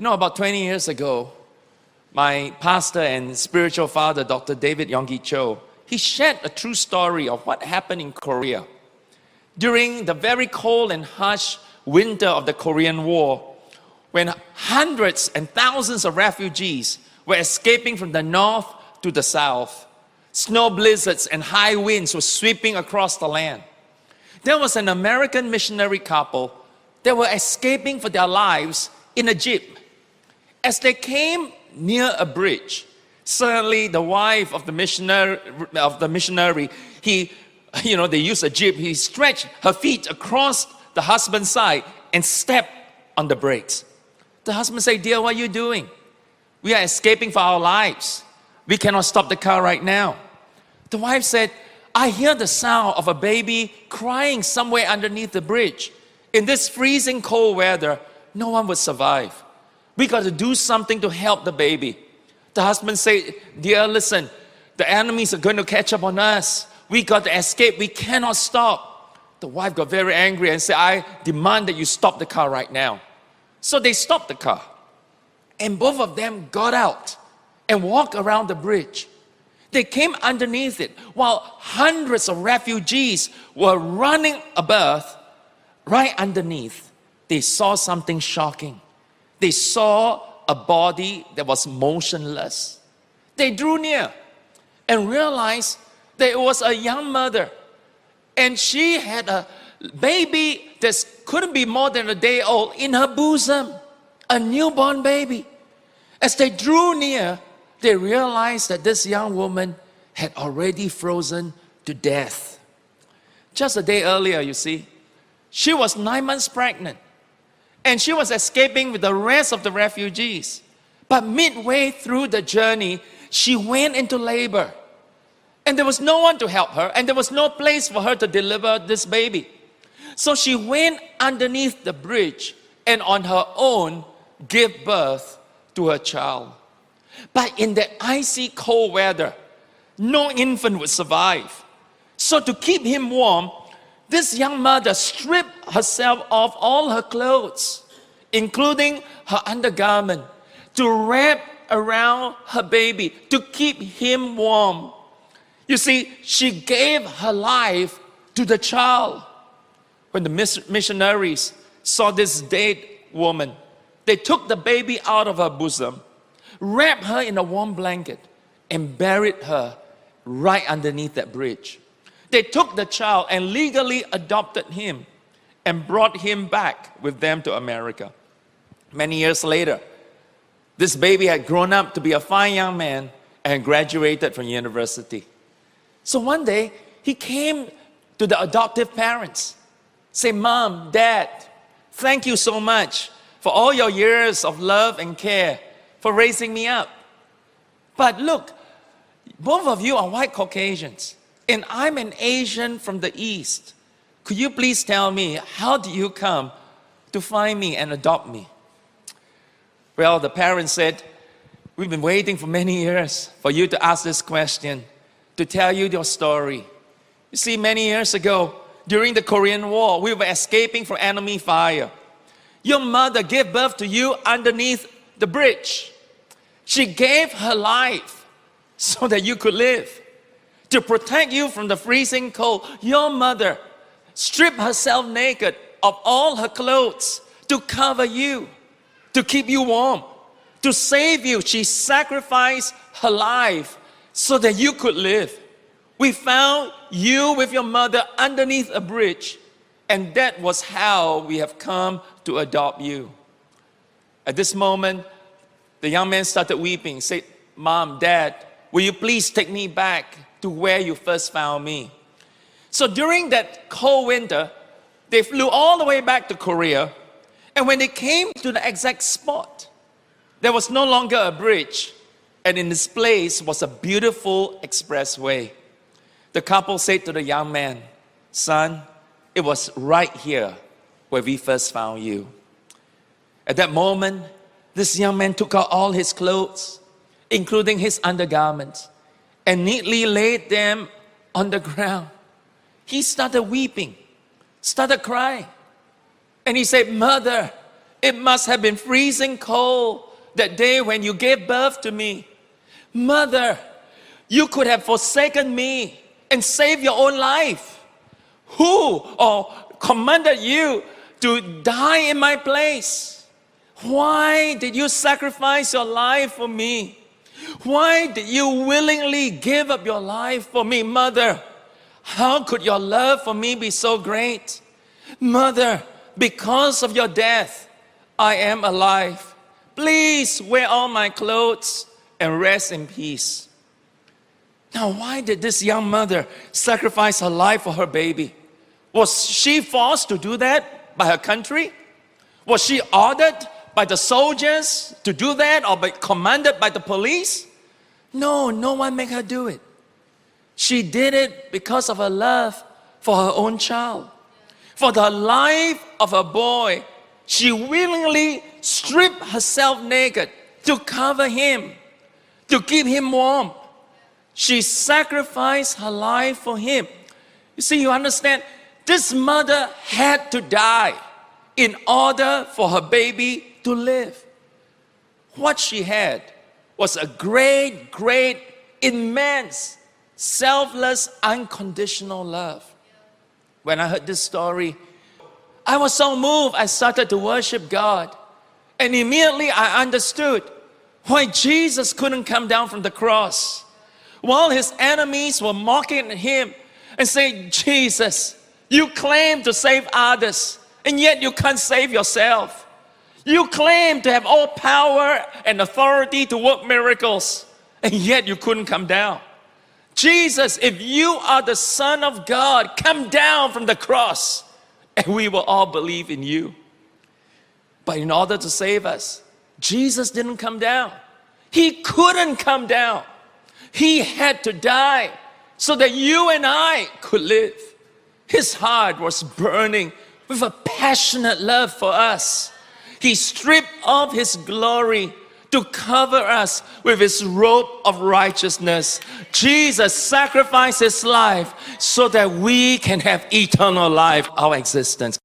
About 20 years ago, my pastor and spiritual father, Dr. David Yonggi Cho, he shared a true story of what happened in Korea. During the very cold and harsh winter of the Korean War, when hundreds and thousands of refugees were escaping from the north to the south, snow blizzards and high winds were sweeping across the land. There was an American missionary couple that were escaping for their lives in a jeep. As they came near a bridge, suddenly the wife of the missionary, they used a jeep, he stretched her feet across the husband's side and stepped on the brakes. The husband said, "Dear, what are you doing? We are escaping for our lives. We cannot stop the car right now." The wife said, "I hear the sound of a baby crying somewhere underneath the bridge. In this freezing cold weather, no one would survive. We got to do something to help the baby." The husband said, "Dear, listen, the enemies are going to catch up on us. We got to escape. We cannot stop." The wife got very angry and said, "I demand that you stop the car right now." So they stopped the car. And both of them got out and walked around the bridge. They came underneath it while hundreds of refugees were running above. Right underneath, they saw something shocking. They saw a body that was motionless. They drew near and realized that it was a young mother. And she had a baby that couldn't be more than a day old in her bosom, a newborn baby. As they drew near, they realized that this young woman had already frozen to death. Just a day earlier, she was 9 months pregnant. And she was escaping with the rest of the refugees. But midway through the journey, she went into labor. And there was no one to help her, and there was no place for her to deliver this baby. So she went underneath the bridge and on her own gave birth to her child. But in the icy cold weather, no infant would survive. So to keep him warm, this young mother stripped herself of all her clothes, including her undergarment, to wrap around her baby, to keep him warm. She gave her life to the child. When the missionaries saw this dead woman, they took the baby out of her bosom, wrapped her in a warm blanket, and buried her right underneath that bridge. They took the child and legally adopted him and brought him back with them to America. Many years later, this baby had grown up to be a fine young man and graduated from university. So one day, he came to the adoptive parents, say, "Mom, Dad, thank you so much for all your years of love and care for raising me up. But look, both of you are white Caucasians, and I'm an Asian from the East. Could you please tell me, how did you come to find me and adopt me?" Well, the parents said, "We've been waiting for many years for you to ask this question, to tell you your story. Many years ago, during the Korean War, we were escaping from enemy fire. Your mother gave birth to you underneath the bridge. She gave her life so that you could live. To protect you from the freezing cold, your mother stripped herself naked of all her clothes to cover you, to keep you warm, to save you. She sacrificed her life so that you could live. We found you with your mother underneath a bridge, and that was how we have come to adopt you." At this moment, the young man started weeping, said, "Mom, Dad, will you please take me back to where you first found me?" So during that cold winter, they flew all the way back to Korea. And when they came to the exact spot, there was no longer a bridge. And in this place was a beautiful expressway. The couple said to the young man, "Son, it was right here where we first found you." At that moment, this young man took out all his clothes, including his undergarments, and neatly laid them on the ground. He started weeping, started crying. And he said, "Mother, It must have been freezing cold that day when you gave birth to me. Mother, you could have forsaken me and saved your own life. Who or commanded you to die in my place? Why did you sacrifice your life for me? Why did you willingly give up your life for me? Mother, how could your love for me be so great? Mother, because of your death, I am alive. Please wear all my clothes and rest in peace. Now, why did this young mother sacrifice her life for her baby? Was she forced to do that by her country? Was she ordered by the soldiers to do that or commanded by the police? No, no one made her do it. She did it because of her love for her own child. For the life of her boy, she willingly stripped herself naked to cover him, to keep him warm. She sacrificed her life for him. You see, you understand, this mother had to die in order for her baby to live. What she had was a great, great, immense, selfless, unconditional love. When I heard this story, I was so moved, I started to worship God. And immediately I understood why Jesus couldn't come down from the cross. While his enemies were mocking him and saying, Jesus, you claim to save others, and yet you can't save yourself. You claim to have all power and authority to work miracles, and yet you couldn't come down. Jesus, if you are the Son of God, come down from the cross, and we will all believe in you. But in order to save us, Jesus didn't come down. He couldn't come down. He had to die so that you and I could live. His heart was burning with a passionate love for us. He stripped off his glory to cover us with his robe of righteousness. Jesus sacrificed his life so that we can have eternal life, our existence.